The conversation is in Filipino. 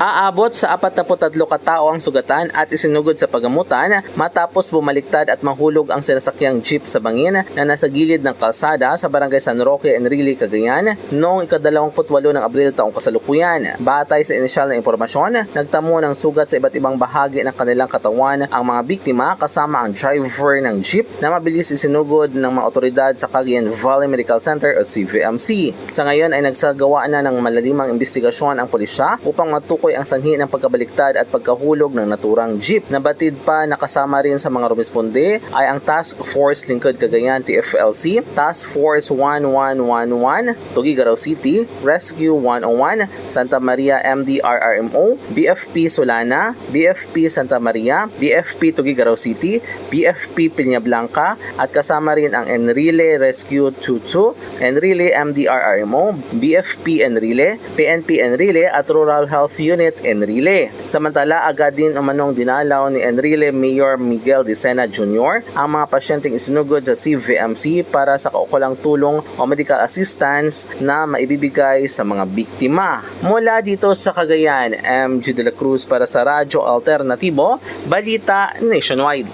Aabot sa 43 katao ang sugatan at isinugod sa pagamutan matapos bumaliktad at mahulog ang sinasakyang jeep sa bangin na nasa gilid ng kalsada sa barangay San Roque, Enrile, Cagayan noong ika-28 ng Abril taong kasalukuyan. Batay sa inisyal na impormasyon, nagtamo ng sugat sa iba't ibang bahagi ng kanilang katawan ang mga biktima kasama ang driver ng jeep na mabilis isinugod ng mga otoridad sa Cagayan Valley Medical Center o CVMC. Sa ngayon ay nagsagawa na ng malalimang investigasyon ang pulisya upang matukoy ang sanhi ng pagkabaliktad at pagkahulog ng naturang jeep. Nabatid pa na kasama rin sa mga rumisponde ay ang Task Force Lingkod Cagayan TFLC, Task Force 1111 Tuguegarao City, Rescue 101 Santa Maria MDRRMO, BFP Solana, BFP Santa Maria, BFP Tuguegarao City, BFP Peñablanca at kasama rin ang Enrile Rescue 22, Enrile MDRRMO, BFP Enrile, PNP Enrile at Rural Health Unit Enrile. Samantala, agad din umanong dinalaw ni Enrile Mayor Miguel Dicena Jr. ang mga pasyenteng isinugod sa CVMC para sa kaukulang tulong o medical assistance na maibibigay sa mga biktima. Mula dito sa Cagayan, MG de la Cruz para sa Radyo Alternatibo, Balita Nationwide.